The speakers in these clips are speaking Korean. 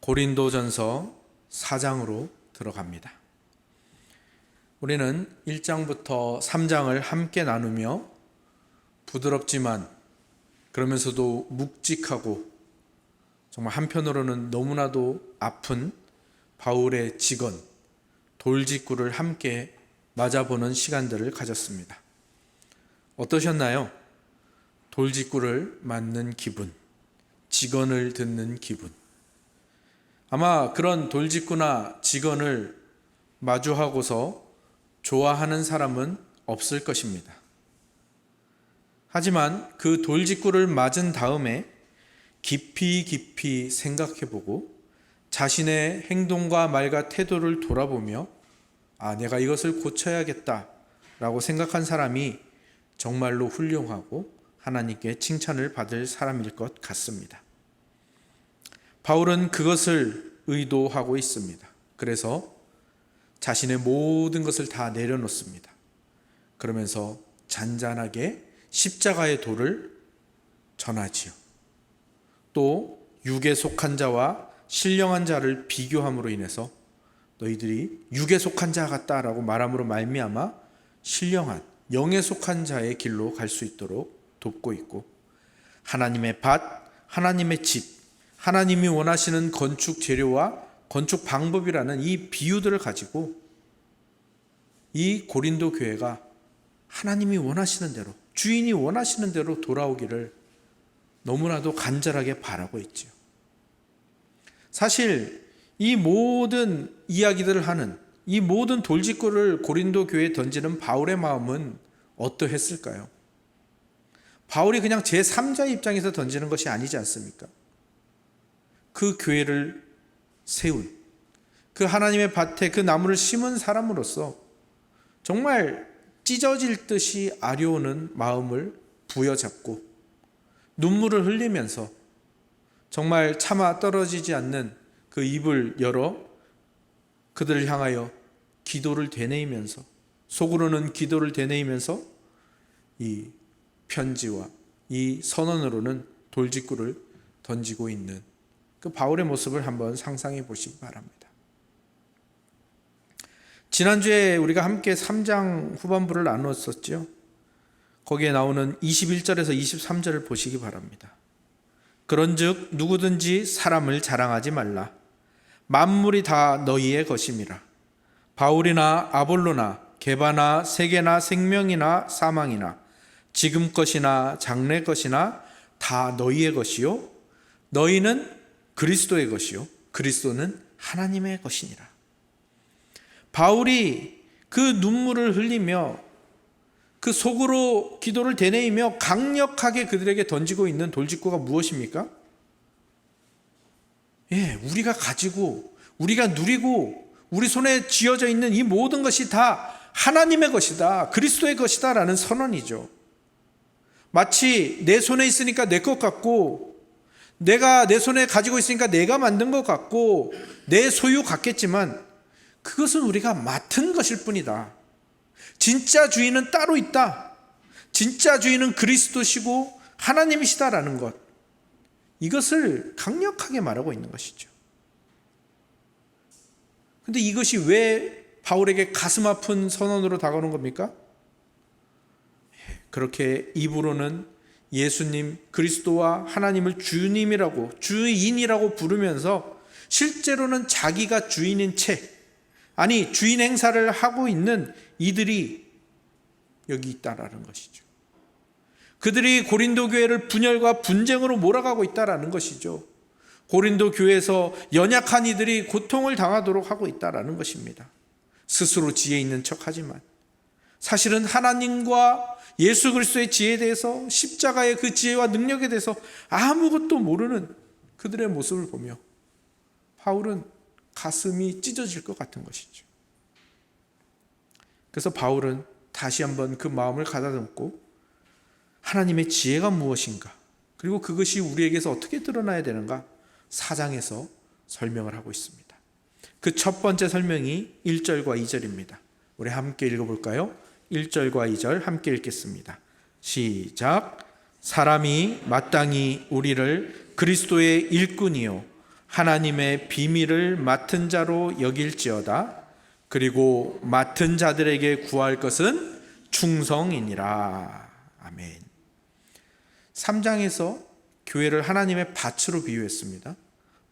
고린도전서 4장으로 들어갑니다. 우리는 1장부터 3장을 함께 나누며 부드럽지만 그러면서도 묵직하고 정말 한편으로는 너무나도 아픈 바울의 직언, 돌직구를 함께 맞아보는 시간들을 가졌습니다. 어떠셨나요? 돌직구를 맞는 기분, 직언을 듣는 기분. 아마 그런 돌직구나 직언을 마주하고서 좋아하는 사람은 없을 것입니다. 하지만 그 돌직구를 맞은 다음에 깊이 생각해보고 자신의 행동과 말과 태도를 돌아보며 내가 이것을 고쳐야겠다라고 생각한 사람이 정말로 훌륭하고 하나님께 칭찬을 받을 사람일 것 같습니다. 바울은 그것을 의도하고 있습니다. 그래서 자신의 모든 것을 다 내려놓습니다. 그러면서 잔잔하게 십자가의 도를 전하지요. 또 육에 속한 자와 신령한 자를 비교함으로 인해서 너희들이 육에 속한 자 같다라고 말함으로 말미암아 신령한 영에 속한 자의 길로 갈 수 있도록 돕고 있고, 하나님의 밭, 하나님의 집, 하나님이 원하시는 건축 재료와 건축 방법이라는 이 비유들을 가지고 이 고린도 교회가 하나님이 원하시는 대로, 주인이 원하시는 대로 돌아오기를 너무나도 간절하게 바라고 있지요. 사실 이 모든 이야기들을 하는, 이 모든 돌직구를 고린도 교회에 던지는 바울의 마음은 어떠했을까요? 바울이 그냥 제3자의 입장에서 던지는 것이 아니지 않습니까? 그 교회를 세운, 그 하나님의 밭에 그 나무를 심은 사람으로서 정말 찢어질 듯이 아려오는 마음을 부여잡고 눈물을 흘리면서 정말 차마 떨어지지 않는 그 입을 열어 그들을 향하여 기도를 되뇌이면서, 속으로는 기도를 되뇌이면서 이 편지와 이 선언으로는 돌직구를 던지고 있는 그 바울의 모습을 한번 상상해 보시기 바랍니다. 지난주에 우리가 함께 3장 후반부를 나누었었죠. 거기에 나오는 21절에서 23절을 보시기 바랍니다. 그런즉 누구든지 사람을 자랑하지 말라. 만물이 다 너희의 것임이라. 바울이나 아볼로나 게바나 세계나 생명이나 사망이나 지금 것이나 장래 것이나 다 너희의 것이요 너희는 그리스도의 것이요 그리스도는 하나님의 것이니라. 바울이 그 눈물을 흘리며 그 속으로 기도를 되뇌이며 강력하게 그들에게 던지고 있는 돌직구가 무엇입니까? 우리가 가지고 우리가 누리고 우리 손에 쥐어져 있는 이 모든 것이 다 하나님의 것이다, 그리스도의 것이다 라는 선언이죠. 마치 내 손에 있으니까 내 것 같고, 내가 내 손에 가지고 있으니까 내가 만든 것 같고 내 소유 같겠지만 그것은 우리가 맡은 것일 뿐이다. 진짜 주인은 따로 있다. 진짜 주인은 그리스도시고 하나님이시다라는 것, 이것을 강력하게 말하고 있는 것이죠. 그런데 이것이 왜 바울에게 가슴 아픈 선언으로 다가오는 겁니까? 그렇게 입으로는 예수님, 그리스도와 하나님을 주님이라고, 주인이라고 부르면서 실제로는 자기가 주인인 채, 아니 주인 행사를 하고 있는 이들이 여기 있다라는 것이죠. 그들이 고린도 교회를 분열과 분쟁으로 몰아가고 있다라는 것이죠. 고린도 교회에서 연약한 이들이 고통을 당하도록 하고 있다라는 것입니다. 스스로 지혜 있는 척하지만 사실은 하나님과 예수 그리스도의 지혜에 대해서, 십자가의 그 지혜와 능력에 대해서 아무것도 모르는 그들의 모습을 보며 바울은 가슴이 찢어질 것 같은 것이죠. 그래서 바울은 다시 한번 그 마음을 가다듬고 하나님의 지혜가 무엇인가, 그리고 그것이 우리에게서 어떻게 드러나야 되는가 4장에서 설명을 하고 있습니다. 그 첫 번째 설명이 1절과 2절입니다. 우리 함께 읽어볼까요? 1절과 2절 함께 읽겠습니다. 시작. 사람이 마땅히 우리를 그리스도의 일꾼이요 하나님의 비밀을 맡은 자로 여길지어다. 그리고 맡은 자들에게 구할 것은 충성이니라. 아멘. 3장에서 교회를 하나님의 밭으로 비유했습니다.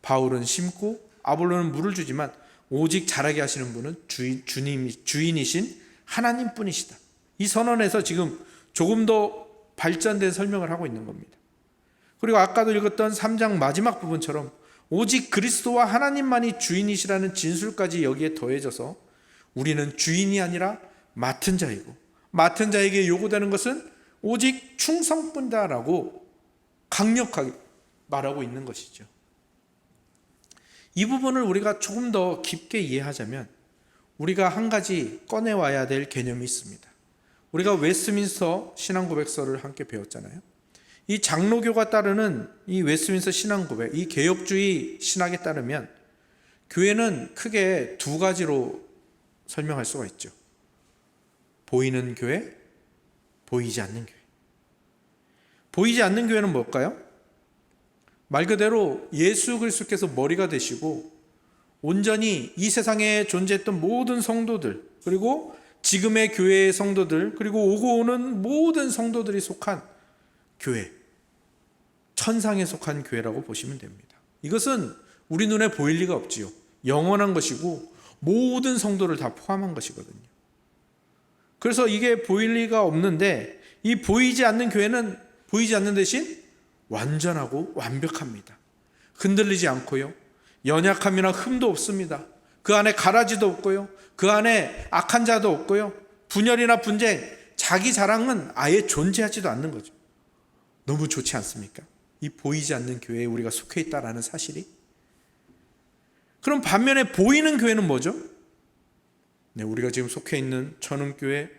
바울은 심고 아볼로는 물을 주지만 오직 자라게 하시는 분은 주인이신 하나님뿐이시다. 이 선언에서 지금 조금 더 발전된 설명을 하고 있는 겁니다. 그리고 아까도 읽었던 3장 마지막 부분처럼 오직 그리스도와 하나님만이 주인이시라는 진술까지 여기에 더해져서 우리는 주인이 아니라 맡은 자이고, 맡은 자에게 요구되는 것은 오직 충성뿐이다라고 강력하게 말하고 있는 것이죠. 이 부분을 우리가 조금 더 깊게 이해하자면 우리가 한 가지 꺼내와야 될 개념이 있습니다. 우리가 웨스트민스터 신앙고백서를 함께 배웠잖아요. 이 장로교가 따르는 이 웨스트민스터 신앙고백, 이 개혁주의 신학에 따르면 교회는 크게 두 가지로 설명할 수가 있죠. 보이는 교회, 보이지 않는 교회. 보이지 않는 교회는 뭘까요? 말 그대로 예수 그리스도께서 머리가 되시고 온전히 이 세상에 존재했던 모든 성도들, 그리고 지금의 교회의 성도들, 그리고 오고 오는 모든 성도들이 속한 교회, 천상에 속한 교회라고 보시면 됩니다. 이것은 우리 눈에 보일 리가 없지요. 영원한 것이고 모든 성도를 다 포함한 것이거든요. 그래서 이게 보일 리가 없는데, 이 보이지 않는 교회는 보이지 않는 대신 완전하고 완벽합니다. 흔들리지 않고요, 연약함이나 흠도 없습니다. 그 안에 가라지도 없고요, 그 안에 악한 자도 없고요, 분열이나 분쟁, 자기 자랑은 아예 존재하지도 않는 거죠. 너무 좋지 않습니까? 이 보이지 않는 교회에 우리가 속해 있다라는 사실이. 그럼 반면에 보이는 교회는 뭐죠? 네, 우리가 지금 속해 있는 천흥교회,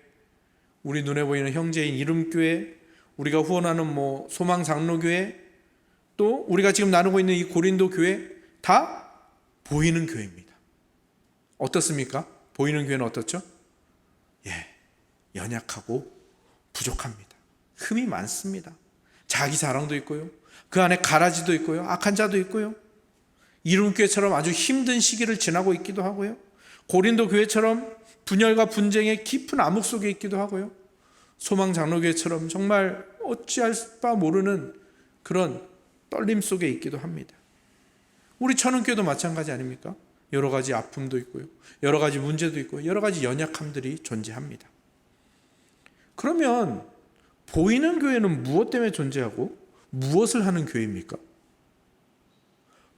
우리 눈에 보이는 형제인 이름교회, 우리가 후원하는 소망장로교회, 또 우리가 지금 나누고 있는 이 고린도 교회, 다 보이는 교회입니다. 어떻습니까? 보이는 교회는 어떻죠? 연약하고 부족합니다. 흠이 많습니다. 자기 자랑도 있고요, 그 안에 가라지도 있고요, 악한 자도 있고요, 이름교회처럼 아주 힘든 시기를 지나고 있기도 하고요, 고린도 교회처럼 분열과 분쟁의 깊은 암흑 속에 있기도 하고요, 소망장로교회처럼 정말 어찌할 바 모르는 그런 떨림 속에 있기도 합니다. 우리 천흥교회도 마찬가지 아닙니까? 여러 가지 아픔도 있고요, 여러 가지 문제도 있고, 여러 가지 연약함들이 존재합니다. 그러면 보이는 교회는 무엇 때문에 존재하고 무엇을 하는 교회입니까?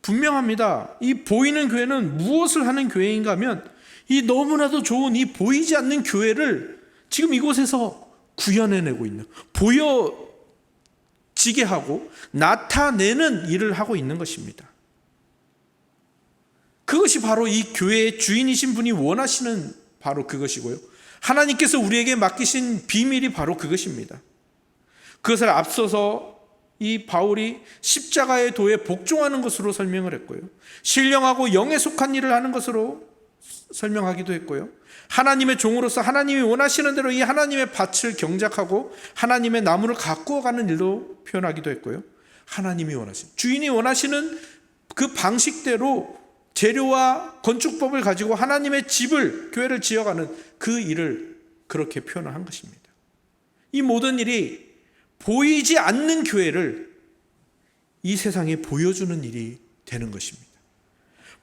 분명합니다. 이 보이는 교회는 무엇을 하는 교회인가 하면, 이 너무나도 좋은 이 보이지 않는 교회를 지금 이곳에서 구현해내고 있는, 보여지게 하고 나타내는 일을 하고 있는 것입니다. 그것이 바로 이 교회의 주인이신 분이 원하시는 바로 그것이고요, 하나님께서 우리에게 맡기신 비밀이 바로 그것입니다. 그것을 앞서서 이 바울이 십자가의 도에 복종하는 것으로 설명을 했고요, 신령하고 영에 속한 일을 하는 것으로 설명하기도 했고요, 하나님의 종으로서 하나님이 원하시는 대로 이 하나님의 밭을 경작하고 하나님의 나무를 가꾸어가는 일로 표현하기도 했고요, 하나님이 원하시는, 주인이 원하시는 그 방식대로 재료와 건축법을 가지고 하나님의 집을, 교회를 지어가는 그 일을 그렇게 표현한 것입니다. 이 모든 일이 보이지 않는 교회를 이 세상에 보여주는 일이 되는 것입니다.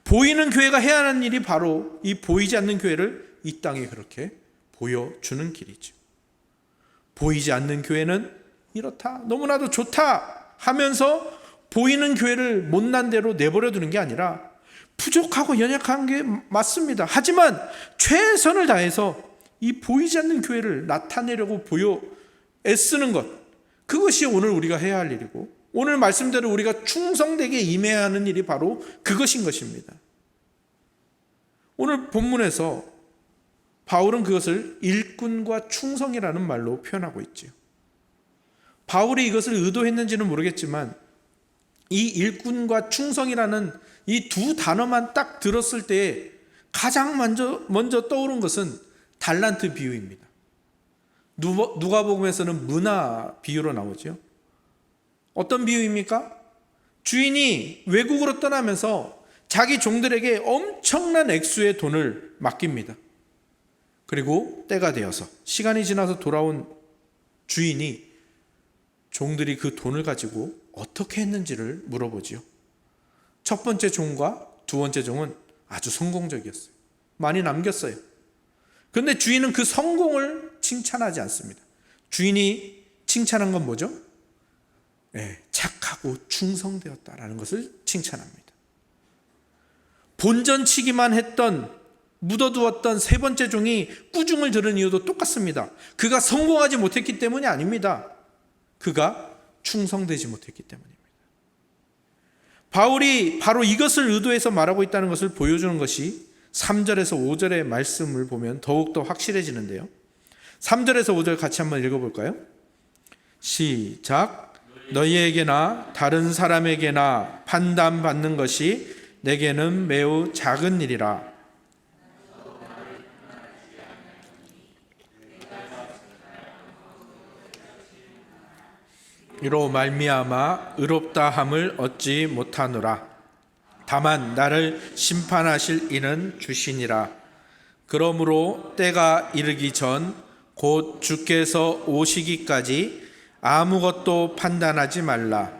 보이는 교회가 해야 하는 일이 바로 이 보이지 않는 교회를 이 땅에 그렇게 보여주는 길이죠. 보이지 않는 교회는 이렇다, 너무나도 좋다 하면서 보이는 교회를 못난 대로 내버려 두는 게 아니라, 부족하고 연약한 게 맞습니다. 하지만 최선을 다해서 이 보이지 않는 교회를 나타내려고 애쓰는 것, 그것이 오늘 우리가 해야 할 일이고, 오늘 말씀대로 우리가 충성되게 임해야 하는 일이 바로 그것인 것입니다. 오늘 본문에서 바울은 그것을 일꾼과 충성이라는 말로 표현하고 있죠. 바울이 이것을 의도했는지는 모르겠지만, 이 일꾼과 충성이라는 이 두 단어만 딱 들었을 때 가장 먼저 떠오른 것은 달란트 비유입니다. 누가복음에서는 문화 비유로 나오죠. 어떤 비유입니까? 주인이 외국으로 떠나면서 자기 종들에게 엄청난 액수의 돈을 맡깁니다. 그리고 때가 되어서 시간이 지나서 돌아온 주인이 종들이 그 돈을 가지고 어떻게 했는지를 물어보지요. 첫 번째 종과 두 번째 종은 아주 성공적이었어요. 많이 남겼어요. 그런데 주인은 그 성공을 칭찬하지 않습니다. 주인이 칭찬한 건 뭐죠? 착하고 충성되었다라는 것을 칭찬합니다. 본전치기만 했던, 묻어두었던 세 번째 종이 꾸중을 들은 이유도 똑같습니다. 그가 성공하지 못했기 때문이 아닙니다. 그가 충성되지 못했기 때문입니다. 바울이 바로 이것을 의도해서 말하고 있다는 것을 보여주는 것이 3절에서 5절의 말씀을 보면 더욱더 확실해지는데요. 3절에서 5절 같이 한번 읽어볼까요? 시작. 너희에게나 다른 사람에게나 판단받는 것이 내게는 매우 작은 일이라. 이로 말미암아 의롭다함을 얻지 못하노라. 다만 나를 심판하실 이는 주시니라. 그러므로 때가 이르기 전 곧 주께서 오시기까지 아무것도 판단하지 말라.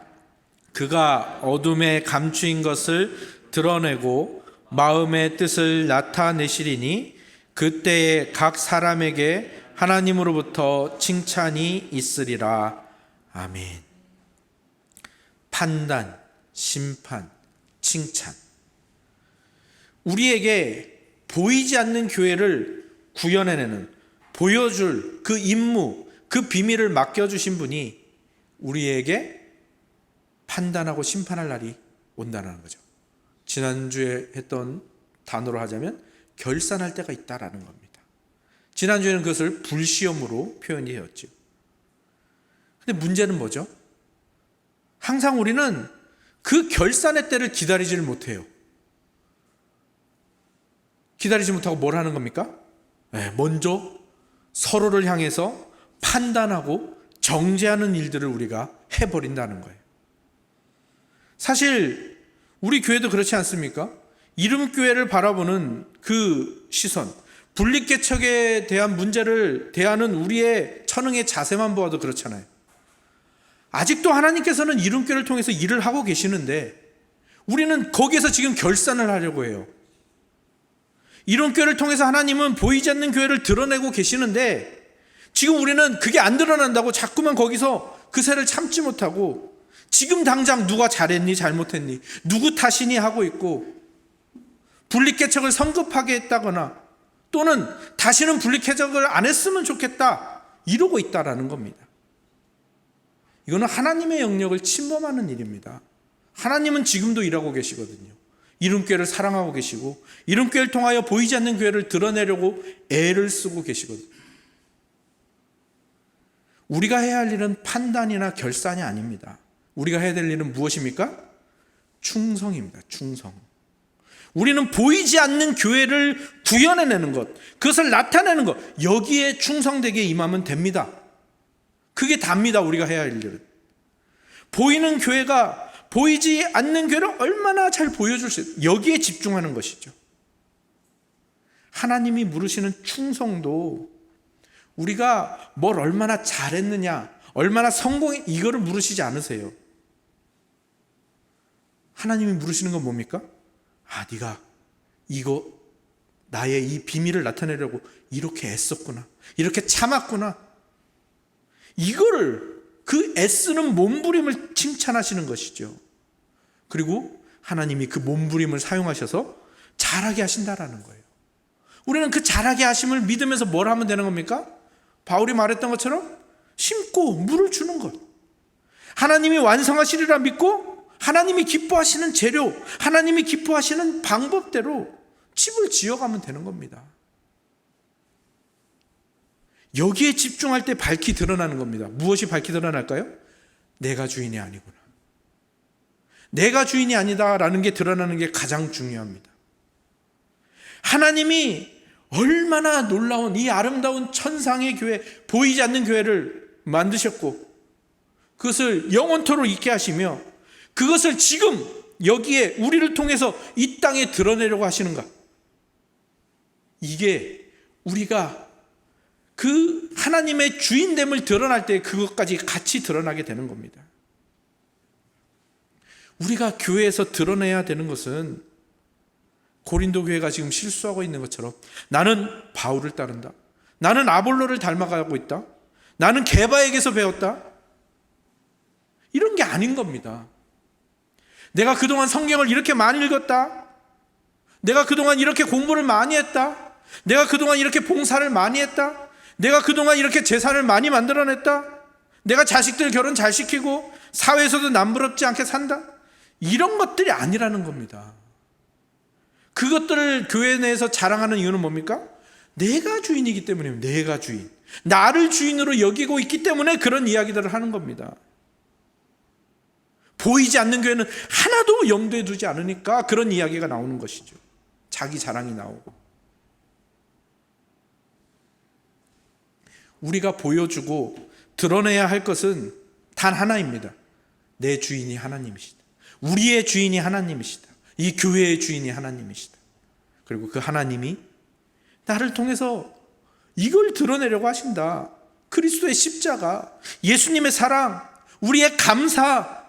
그가 어둠에 감추인 것을 드러내고 마음의 뜻을 나타내시리니 그때에 각 사람에게 하나님으로부터 칭찬이 있으리라. 아멘. 판단, 심판, 칭찬. 우리에게 보이지 않는 교회를 구현해내는, 보여줄 그 임무, 그 비밀을 맡겨주신 분이 우리에게 판단하고 심판할 날이 온다는 거죠. 지난주에 했던 단어로 하자면 결산할 때가 있다라는 겁니다. 지난주에는 그것을 불시험으로 표현이 되었죠. 근데 문제는 뭐죠? 항상 우리는 그 결산의 때를 기다리지를 못해요. 기다리지 못하고 뭘 하는 겁니까? 먼저 서로를 향해서 판단하고 정죄하는 일들을 우리가 해버린다는 거예요. 사실 우리 교회도 그렇지 않습니까? 이름교회를 바라보는 그 시선, 분립개척에 대한 문제를 대하는 우리의 천흥의 자세만 보아도 그렇잖아요. 아직도 하나님께서는 이름교회를 통해서 일을 하고 계시는데 우리는 거기에서 지금 결산을 하려고 해요. 이름교회를 통해서 하나님은 보이지 않는 교회를 드러내고 계시는데 지금 우리는 그게 안 드러난다고 자꾸만 거기서 그 새를 참지 못하고 지금 당장 누가 잘했니 잘못했니 누구 탓이니 하고 있고 분립개척을 성급하게 했다거나 또는 다시는 분립개척을 안 했으면 좋겠다 이러고 있다라는 겁니다. 이거는 하나님의 영역을 침범하는 일입니다. 하나님은 지금도 일하고 계시거든요. 이름교회를 사랑하고 계시고 이름교회를 통하여 보이지 않는 교회를 드러내려고 애를 쓰고 계시거든요. 우리가 해야 할 일은 판단이나 결산이 아닙니다. 우리가 해야 될 일은 무엇입니까? 충성입니다. 충성. 우리는 보이지 않는 교회를 구현해내는 것, 그것을 나타내는 것, 여기에 충성되게 임하면 됩니다. 그게 답니다. 우리가 해야 할 일은. 보이는 교회가 보이지 않는 교회를 얼마나 잘 보여줄 수 있어요. 여기에 집중하는 것이죠. 하나님이 물으시는 충성도 우리가 뭘 얼마나 잘했느냐, 얼마나 성공했 이거를 물으시지 않으세요. 하나님이 물으시는 건 뭡니까? 네가 이거 나의 이 비밀을 나타내려고 이렇게 애썼구나, 이렇게 참았구나. 이거를 그 애쓰는 몸부림을 칭찬하시는 것이죠. 그리고 하나님이 그 몸부림을 사용하셔서 잘하게 하신다라는 거예요. 우리는 그 잘하게 하심을 믿으면서 뭘 하면 되는 겁니까? 바울이 말했던 것처럼 심고 물을 주는 것. 하나님이 완성하시리라 믿고 하나님이 기뻐하시는 재료, 하나님이 기뻐하시는 방법대로 집을 지어가면 되는 겁니다. 여기에 집중할 때 밝히 드러나는 겁니다. 무엇이 밝히 드러날까요? 내가 주인이 아니구나. 내가 주인이 아니다라는 게 드러나는 게 가장 중요합니다. 하나님이 얼마나 놀라운 이 아름다운 천상의 교회, 보이지 않는 교회를 만드셨고 그것을 영원토록 있게 하시며 그것을 지금 여기에 우리를 통해서 이 땅에 드러내려고 하시는가? 이게 우리가 그 하나님의 주인됨을 드러날 때 그것까지 같이 드러나게 되는 겁니다. 우리가 교회에서 드러내야 되는 것은 고린도 교회가 지금 실수하고 있는 것처럼 나는 바울을 따른다, 나는 아볼로를 닮아가고 있다, 나는 게바에게서 배웠다, 이런 게 아닌 겁니다. 내가 그동안 성경을 이렇게 많이 읽었다, 내가 그동안 이렇게 공부를 많이 했다, 내가 그동안 이렇게 봉사를 많이 했다, 내가 그동안 이렇게 재산을 많이 만들어냈다, 내가 자식들 결혼 잘 시키고 사회에서도 남부럽지 않게 산다, 이런 것들이 아니라는 겁니다. 그것들을 교회 내에서 자랑하는 이유는 뭡니까? 내가 주인이기 때문입니다. 내가 주인, 나를 주인으로 여기고 있기 때문에 그런 이야기들을 하는 겁니다. 보이지 않는 교회는 하나도 염두에 두지 않으니까 그런 이야기가 나오는 것이죠. 자기 자랑이 나오고. 우리가 보여주고 드러내야 할 것은 단 하나입니다. 내 주인이 하나님이시다. 우리의 주인이 하나님이시다. 이 교회의 주인이 하나님이시다. 그리고 그 하나님이 나를 통해서 이걸 드러내려고 하신다. 그리스도의 십자가, 예수님의 사랑, 우리의 감사,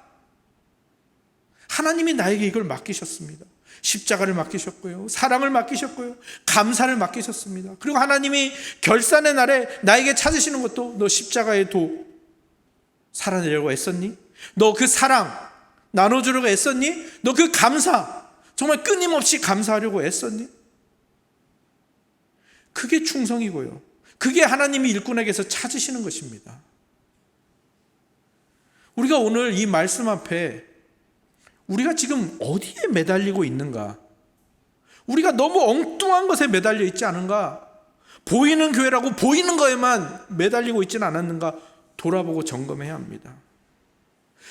하나님이 나에게 이걸 맡기셨습니다. 십자가를 맡기셨고요, 사랑을 맡기셨고요, 감사를 맡기셨습니다. 그리고 하나님이 결산의 날에 나에게 찾으시는 것도, 너 십자가의 도 살아내려고 애썼니? 너 그 사랑 나눠주려고 애썼니? 너 그 감사 정말 끊임없이 감사하려고 애썼니? 그게 충성이고요, 그게 하나님이 일꾼에게서 찾으시는 것입니다. 우리가 오늘 이 말씀 앞에 우리가 지금 어디에 매달리고 있는가? 우리가 너무 엉뚱한 것에 매달려 있지 않은가? 보이는 교회라고 보이는 거에만 매달리고 있지는 않았는가? 돌아보고 점검해야 합니다.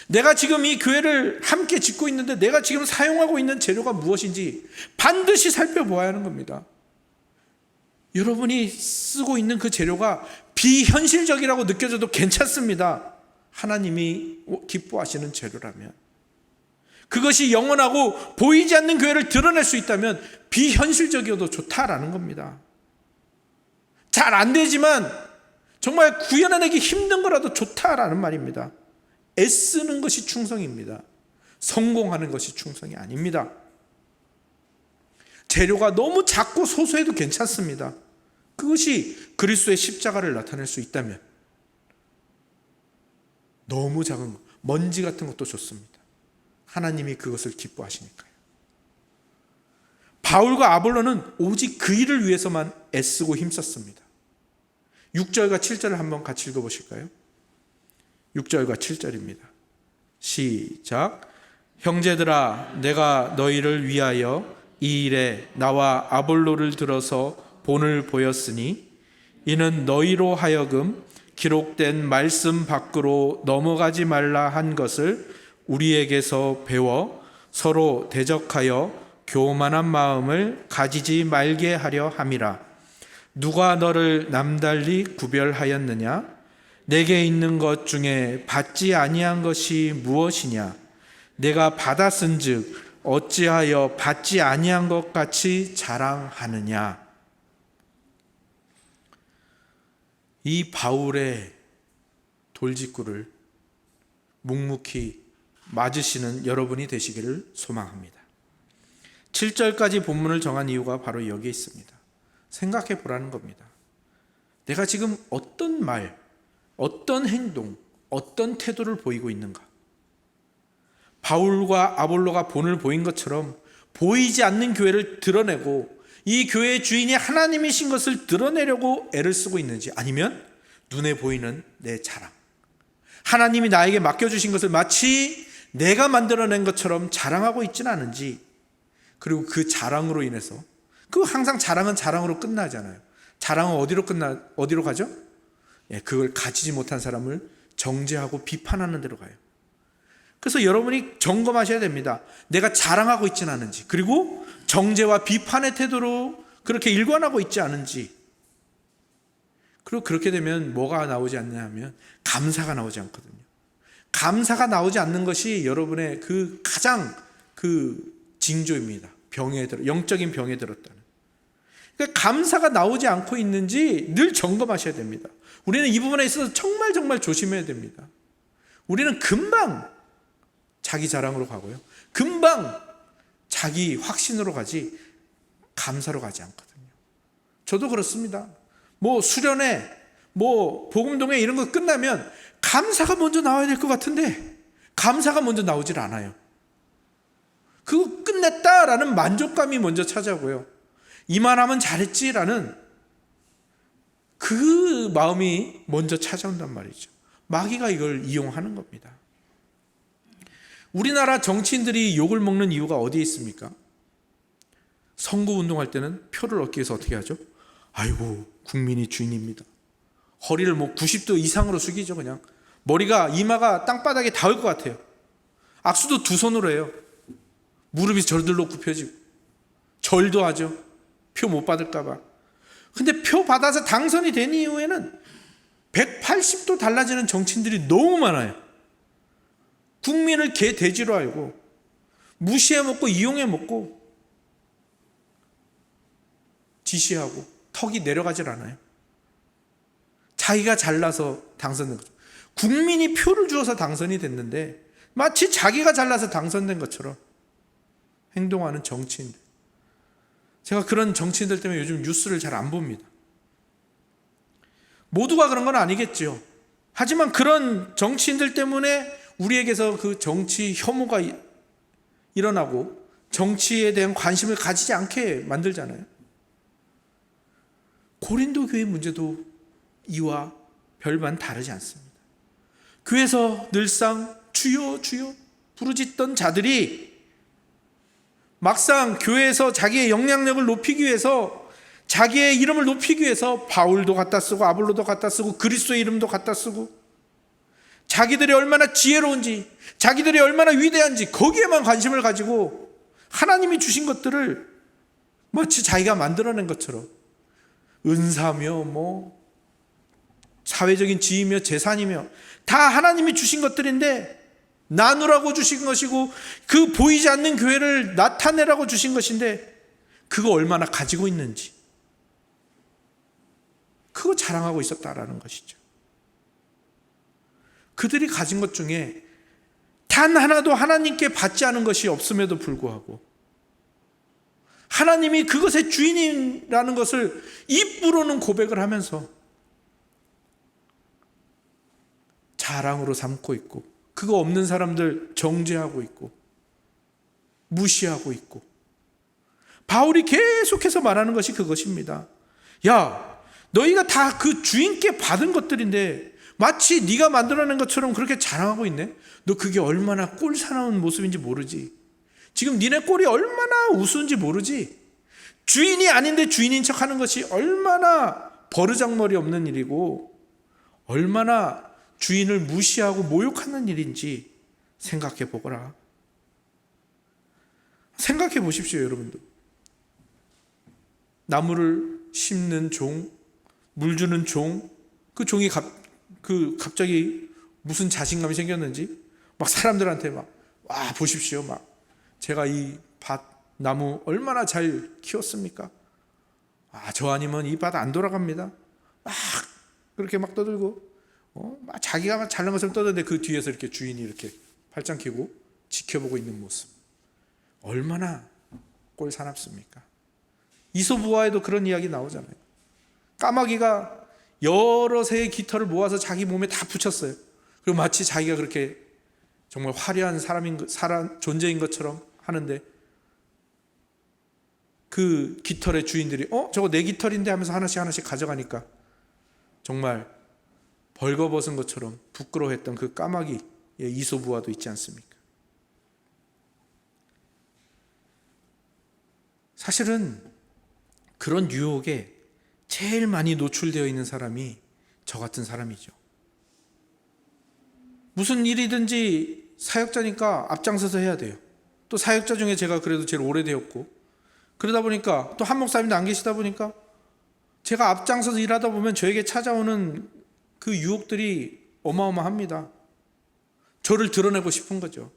내가 지금 이 교회를 함께 짓고 있는데 내가 지금 사용하고 있는 재료가 무엇인지 반드시 살펴보아야 하는 겁니다. 여러분이 쓰고 있는 그 재료가 비현실적이라고 느껴져도 괜찮습니다. 하나님이 기뻐하시는 재료라면, 그것이 영원하고 보이지 않는 교회를 드러낼 수 있다면 비현실적이어도 좋다라는 겁니다. 잘 안 되지만 정말 구현해내기 힘든 거라도 좋다라는 말입니다. 애쓰는 것이 충성입니다. 성공하는 것이 충성이 아닙니다. 재료가 너무 작고 소소해도 괜찮습니다. 그것이 그리스도의 십자가를 나타낼 수 있다면, 너무 작은 것, 먼지 같은 것도 좋습니다. 하나님이 그것을 기뻐하시니까요. 바울과 아볼로는 오직 그 일을 위해서만 애쓰고 힘썼습니다. 6절과 7절을 한번 같이 읽어보실까요? 6절과 7절입니다. 시작. 형제들아, 내가 너희를 위하여 이 일에 나와 아볼로를 들어서 본을 보였으니 이는 너희로 하여금 기록된 말씀 밖으로 넘어가지 말라 한 것을 우리에게서 배워 서로 대적하여 교만한 마음을 가지지 말게 하려 함이라. 누가 너를 남달리 구별하였느냐? 내게 있는 것 중에 받지 아니한 것이 무엇이냐? 내가 받았은즉 어찌하여 받지 아니한 것 같이 자랑하느냐? 이 바울의 돌직구를 묵묵히 맞으시는 여러분이 되시기를 소망합니다. 7절까지 본문을 정한 이유가 바로 여기에 있습니다. 생각해 보라는 겁니다. 내가 지금 어떤 말, 어떤 행동, 어떤 태도를 보이고 있는가? 바울과 아볼로가 본을 보인 것처럼 보이지 않는 교회를 드러내고 이 교회의 주인이 하나님이신 것을 드러내려고 애를 쓰고 있는지, 아니면 눈에 보이는 내 자랑, 하나님이 나에게 맡겨주신 것을 마치 내가 만들어낸 것처럼 자랑하고 있지는 않은지, 그리고 그 자랑으로 인해서, 그 항상 자랑은 자랑으로 끝나잖아요. 자랑은 어디로 가죠? 그걸 가지지 못한 사람을 정죄하고 비판하는 데로 가요. 그래서 여러분이 점검하셔야 됩니다. 내가 자랑하고 있지는 않은지, 그리고 정죄와 비판의 태도로 그렇게 일관하고 있지 않은지. 그리고 그렇게 되면 뭐가 나오지 않냐 하면 감사가 나오지 않거든요. 감사가 나오지 않는 것이 여러분의 그 가장 그 징조입니다. 영적인 병에 들었다는. 그러니까 감사가 나오지 않고 있는지 늘 점검하셔야 됩니다. 우리는 이 부분에 있어서 정말 조심해야 됩니다. 우리는 금방 자기 자랑으로 가고요. 금방 자기 확신으로 가지 감사로 가지 않거든요. 저도 그렇습니다. 수련회, 복음동회 이런 거 끝나면 감사가 먼저 나와야 될 것 같은데 감사가 먼저 나오질 않아요. 그거 끝냈다라는 만족감이 먼저 찾아오고요. 이만하면 잘했지라는 그 마음이 먼저 찾아온단 말이죠. 마귀가 이걸 이용하는 겁니다. 우리나라 정치인들이 욕을 먹는 이유가 어디에 있습니까? 선거운동할 때는 표를 얻기 위해서 어떻게 하죠? 아이고, 국민이 주인입니다. 허리를 90도 이상으로 숙이죠. 그냥 이마가 땅바닥에 닿을 것 같아요. 악수도 두 손으로 해요. 무릎이 절들로 굽혀지고 절도 하죠. 표 못 받을까 봐. 근데 표 받아서 당선이 된 이후에는 180도 달라지는 정치인들이 너무 많아요. 국민을 개 돼지로 알고 무시해 먹고 이용해 먹고 지시하고 턱이 내려가질 않아요. 자기가 잘나서 당선된 거죠. 국민이 표를 주어서 당선이 됐는데 마치 자기가 잘나서 당선된 것처럼 행동하는 정치인들. 제가 그런 정치인들 때문에 요즘 뉴스를 잘 안 봅니다. 모두가 그런 건 아니겠죠. 하지만 그런 정치인들 때문에 우리에게서 그 정치 혐오가 일어나고 정치에 대한 관심을 가지지 않게 만들잖아요. 고린도 교회 문제도 이와 별반 다르지 않습니다. 교회에서 늘상 주여 주여 부르짖던 자들이 막상 교회에서 자기의 영향력을 높이기 위해서 자기의 이름을 높이기 위해서 바울도 갖다 쓰고 아볼로도 갖다 쓰고 그리스도의 이름도 갖다 쓰고 자기들이 얼마나 지혜로운지 자기들이 얼마나 위대한지 거기에만 관심을 가지고 하나님이 주신 것들을 마치 자기가 만들어낸 것처럼 은사며 사회적인 지위며 재산이며 다 하나님이 주신 것들인데 나누라고 주신 것이고 그 보이지 않는 교회를 나타내라고 주신 것인데 그거 얼마나 가지고 있는지 그거 자랑하고 있었다라는 것이죠. 그들이 가진 것 중에 단 하나도 하나님께 받지 않은 것이 없음에도 불구하고 하나님이 그것의 주인이라는 것을 입으로는 고백을 하면서 자랑으로 삼고 있고 그거 없는 사람들 정죄하고 있고 무시하고 있고 바울이 계속해서 말하는 것이 그것입니다. 야, 너희가 다 그 주인께 받은 것들인데 마치 네가 만들어낸 것처럼 그렇게 자랑하고 있네. 너 그게 얼마나 꼴사나운 모습인지 모르지. 지금 니네 꼴이 얼마나 우스운지 모르지. 주인이 아닌데 주인인 척하는 것이 얼마나 버르장머리 없는 일이고 얼마나 주인을 무시하고 모욕하는 일인지 생각해 보거라. 생각해 보십시오, 여러분도. 나무를 심는 종, 물 주는 종, 그 종이 갑자기 무슨 자신감이 생겼는지 막 사람들한테 와 보십시오, 제가 이 밭 나무 얼마나 잘 키웠습니까? 저 아니면 이 밭 안 돌아갑니다. 막 그렇게 막 떠들고 자기가 잘난 것을 떠드는데 그 뒤에서 이렇게 주인이 이렇게 팔짱 끼고 지켜보고 있는 모습 얼마나 꼴사납습니까? 이솝우화에도 그런 이야기 나오잖아요. 까마귀가 여러 새의 깃털을 모아서 자기 몸에 다 붙였어요. 그리고 마치 자기가 그렇게 정말 화려한 존재인 것처럼 하는데 그 깃털의 주인들이 저거 내 깃털인데 하면서 하나씩 가져가니까 정말 벌거벗은 것처럼 부끄러워했던 그 까마귀의 이솝우화도 있지 않습니까? 사실은 그런 유혹에 제일 많이 노출되어 있는 사람이 저 같은 사람이죠. 무슨 일이든지 사역자니까 앞장서서 해야 돼요. 또 사역자 중에 제가 그래도 제일 오래되었고 그러다 보니까 또 한 목사님도 안 계시다 보니까 제가 앞장서서 일하다 보면 저에게 찾아오는 그 유혹들이 어마어마합니다. 저를 드러내고 싶은 거죠.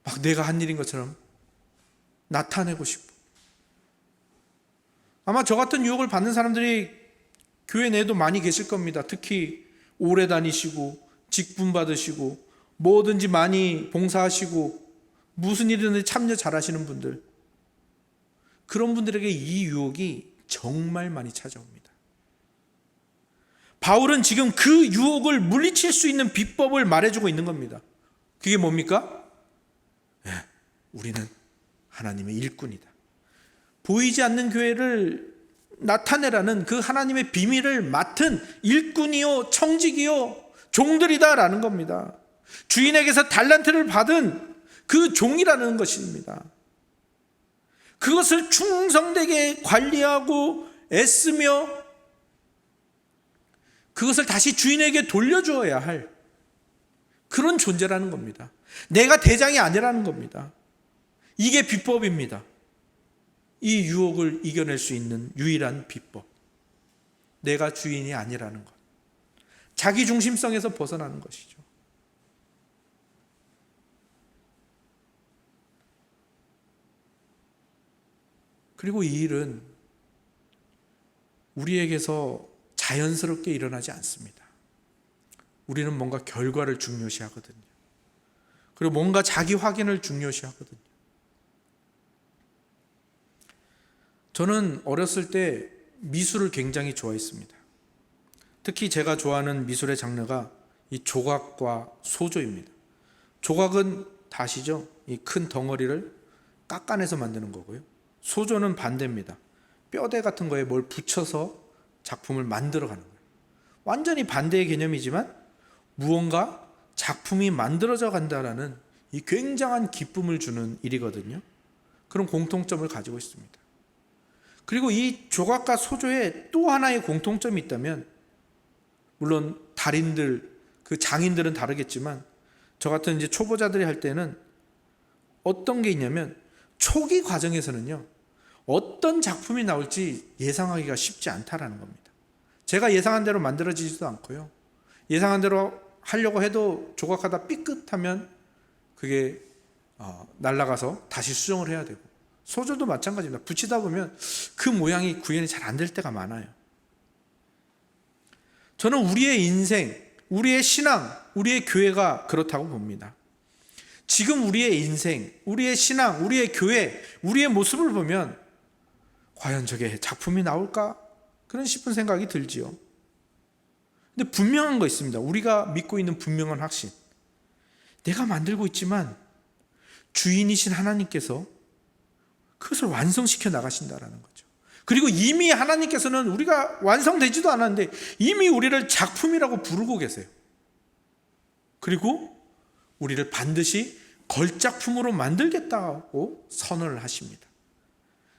막 내가 한 일인 것처럼 나타내고 싶고. 아마 저 같은 유혹을 받는 사람들이 교회 내에도 많이 계실 겁니다. 특히 오래 다니시고 직분 받으시고 뭐든지 많이 봉사하시고 무슨 일이든지 참여 잘하시는 분들, 그런 분들에게 이 유혹이 정말 많이 찾아옵니다. 바울은 지금 그 유혹을 물리칠 수 있는 비법을 말해주고 있는 겁니다. 그게 뭡니까? 우리는 하나님의 일꾼이다. 보이지 않는 교회를 나타내라는 그 하나님의 비밀을 맡은 일꾼이요 청직이요 종들이다라는 겁니다. 주인에게서 달란트를 받은 그 종이라는 것입니다. 그것을 충성되게 관리하고 애쓰며 그것을 다시 주인에게 돌려주어야 할 그런 존재라는 겁니다. 내가 대장이 아니라는 겁니다. 이게 비법입니다. 이 유혹을 이겨낼 수 있는 유일한 비법. 내가 주인이 아니라는 것. 자기 중심성에서 벗어나는 것이죠. 그리고 이 일은 우리에게서 자연스럽게 일어나지 않습니다. 우리는 뭔가 결과를 중요시하거든요. 그리고 뭔가 자기 확인을 중요시하거든요. 저는 어렸을 때 미술을 굉장히 좋아했습니다. 특히 제가 좋아하는 미술의 장르가 이 조각과 소조입니다. 조각은 다 아시죠? 이 큰 덩어리를 깎아내서 만드는 거고요. 소조는 반대입니다. 뼈대 같은 거에 뭘 붙여서 작품을 만들어가는 거예요. 완전히 반대의 개념이지만 무언가 작품이 만들어져 간다라는 이 굉장한 기쁨을 주는 일이거든요. 그런 공통점을 가지고 있습니다. 그리고 이 조각과 소조에 또 하나의 공통점이 있다면, 물론 달인들, 그 장인들은 다르겠지만 저 같은 이제 초보자들이 할 때는 어떤 게 있냐면, 초기 과정에서는요 어떤 작품이 나올지 예상하기가 쉽지 않다라는 겁니다. 제가 예상한 대로 만들어지지도 않고요, 예상한 대로 하려고 해도 조각하다 삐끗하면 그게 날아가서 다시 수정을 해야 되고, 소조도 마찬가지입니다. 붙이다 보면 그 모양이 구현이 잘 안 될 때가 많아요. 저는 우리의 인생, 우리의 신앙, 우리의 교회가 그렇다고 봅니다. 지금 우리의 인생, 우리의 신앙, 우리의 교회, 우리의 모습을 보면 과연 저게 작품이 나올까? 그런 싶은 생각이 들지요. 근데 분명한 거 있습니다. 우리가 믿고 있는 분명한 확신. 내가 만들고 있지만 주인이신 하나님께서 그것을 완성시켜 나가신다라는 거죠. 그리고 이미 하나님께서는 우리가 완성되지도 않았는데 이미 우리를 작품이라고 부르고 계세요. 그리고 우리를 반드시 걸작품으로 만들겠다고 선언을 하십니다.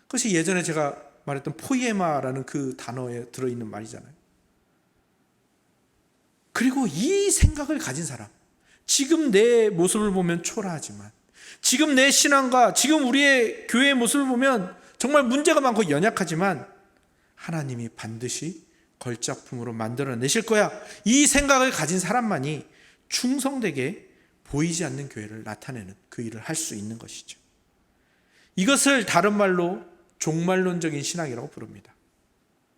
그것이 예전에 제가 말했던 포이에마라는 그 단어에 들어있는 말이잖아요. 그리고 이 생각을 가진 사람, 지금 내 모습을 보면 초라하지만, 지금 내 신앙과 지금 우리의 교회의 모습을 보면 정말 문제가 많고 연약하지만 하나님이 반드시 걸작품으로 만들어내실 거야, 이 생각을 가진 사람만이 충성되게 보이지 않는 교회를 나타내는 그 일을 할 수 있는 것이죠. 이것을 다른 말로 종말론적인 신앙이라고 부릅니다.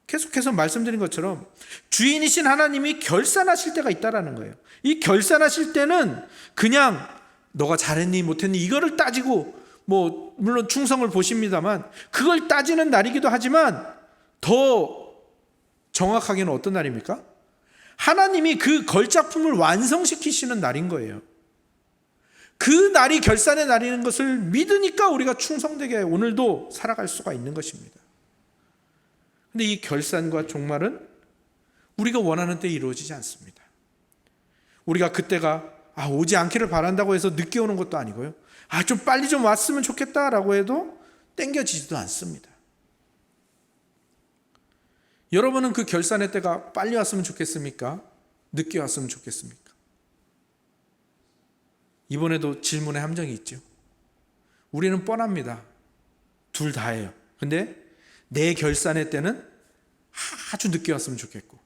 계속해서 말씀드린 것처럼 주인이신 하나님이 결산하실 때가 있다라는 거예요. 이 결산하실 때는 그냥 너가 잘했니 못했니 이거를 따지고, 뭐 물론 충성을 보십니다만 그걸 따지는 날이기도 하지만 더 정확하게는 어떤 날입니까? 하나님이 그 걸작품을 완성시키시는 날인 거예요. 그 날이 결산의 날인 것을 믿으니까 우리가 충성되게 오늘도 살아갈 수가 있는 것입니다. 근데 이 결산과 종말은 우리가 원하는 때에 이루어지지 않습니다. 우리가 그때가 오지 않기를 바란다고 해서 늦게 오는 것도 아니고요, 좀 빨리 좀 왔으면 좋겠다라고 해도 땡겨지지도 않습니다. 여러분은 그 결산의 때가 빨리 왔으면 좋겠습니까? 늦게 왔으면 좋겠습니까? 이번에도 질문의 함정이 있죠. 우리는 뻔합니다. 둘 다예요. 근데 내 결산의 때는 아주 늦게 왔으면 좋겠고,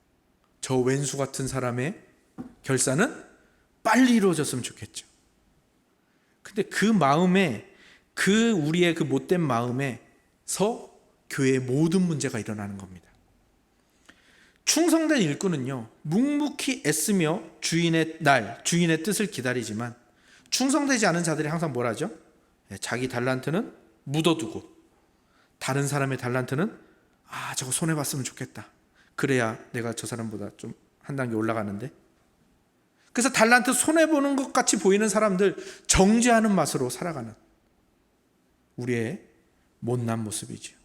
저 왼수 같은 사람의 결산은 빨리 이루어졌으면 좋겠죠. 근데 그 마음에, 그 우리의 그 못된 마음에서 교회의 모든 문제가 일어나는 겁니다. 충성된 일꾼은요, 묵묵히 애쓰며 주인의 뜻을 기다리지만, 충성되지 않은 자들이 항상 뭘 하죠? 자기 달란트는 묻어두고, 다른 사람의 달란트는 저거 손해봤으면 좋겠다, 그래야 내가 저 사람보다 좀 한 단계 올라가는데. 그래서 달란트 손해보는 것 같이 보이는 사람들, 정죄하는 맛으로 살아가는 우리의 못난 모습이죠.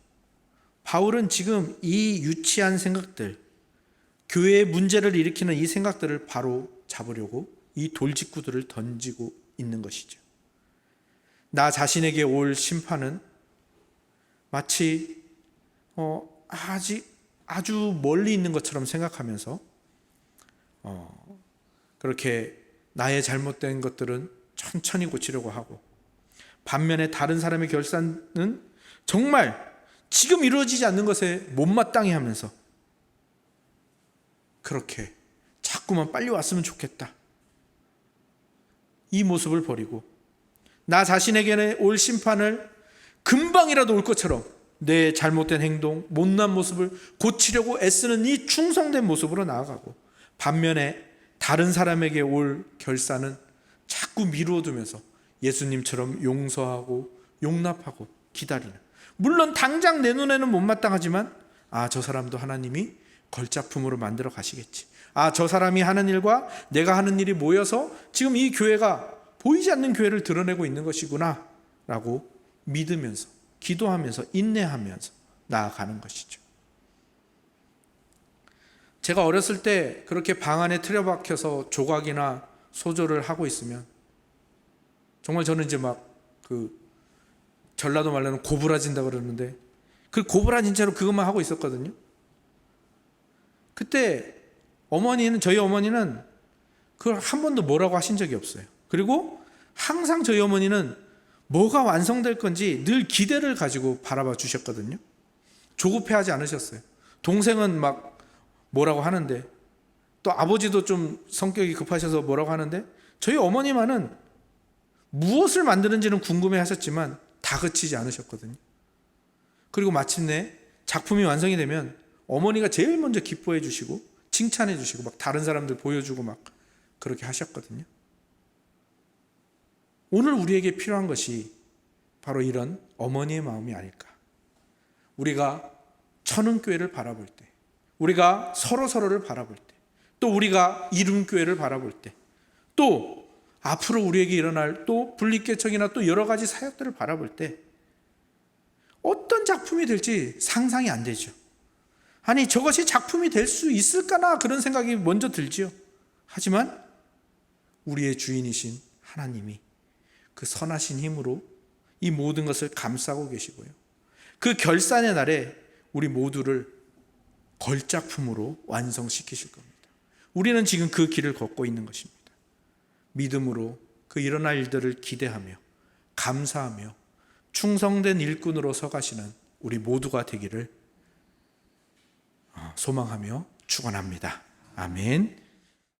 바울은 지금 이 유치한 생각들, 교회의 문제를 일으키는 이 생각들을 바로 잡으려고 이 돌직구들을 던지고 있는 것이죠. 나 자신에게 올 심판은 마치 아주 멀리 있는 것처럼 생각하면서 그렇게 나의 잘못된 것들은 천천히 고치려고 하고, 반면에 다른 사람의 결산은 정말 지금 이루어지지 않는 것에 못마땅해 하면서 그렇게 자꾸만 빨리 왔으면 좋겠다, 이 모습을 버리고 나 자신에게 올 심판을 금방이라도 올 것처럼 내 잘못된 행동, 못난 모습을 고치려고 애쓰는 이 충성된 모습으로 나아가고, 반면에 다른 사람에게 올 결산은 자꾸 미루어두면서 예수님처럼 용서하고 용납하고 기다리는, 물론 당장 내 눈에는 못마땅하지만 저 사람도 하나님이 걸작품으로 만들어 가시겠지, 저 사람이 하는 일과 내가 하는 일이 모여서 지금 이 교회가 보이지 않는 교회를 드러내고 있는 것이구나 라고 믿으면서, 기도하면서, 인내하면서 나아가는 것이죠. 제가 어렸을 때 그렇게 방 안에 틀어박혀서 조각이나 소조를 하고 있으면 정말 저는 이제 막 전라도 말로는 고부라진다 그러는데, 그 고부라진 채로 그것만 하고 있었거든요. 그때 저희 어머니는 그걸 한 번도 뭐라고 하신 적이 없어요. 그리고 항상 저희 어머니는 뭐가 완성될 건지 늘 기대를 가지고 바라봐 주셨거든요. 조급해하지 않으셨어요. 동생은 막 뭐라고 하는데, 또 아버지도 좀 성격이 급하셔서 뭐라고 하는데, 저희 어머니만은 무엇을 만드는지는 궁금해 하셨지만 다그치지 않으셨거든요. 그리고 마침내 작품이 완성이 되면 어머니가 제일 먼저 기뻐해 주시고 칭찬해 주시고 막 다른 사람들 보여주고 막 그렇게 하셨거든요. 오늘 우리에게 필요한 것이 바로 이런 어머니의 마음이 아닐까. 우리가 천은교회를 바라볼 때, 우리가 서로를 바라볼 때, 또 우리가 이룸교회를 바라볼 때, 또 앞으로 우리에게 일어날 또 분립개척이나 또 여러 가지 사역들을 바라볼 때 어떤 작품이 될지 상상이 안 되죠. 아니, 저것이 작품이 될 수 있을까나 그런 생각이 먼저 들지요. 하지만 우리의 주인이신 하나님이 그 선하신 힘으로 이 모든 것을 감싸고 계시고요, 그 결산의 날에 우리 모두를 걸작품으로 완성시키실 겁니다. 우리는 지금 그 길을 걷고 있는 것입니다. 믿음으로 그 일어날 일들을 기대하며 감사하며 충성된 일꾼으로 서가시는 우리 모두가 되기를 소망하며 축원합니다. 아멘.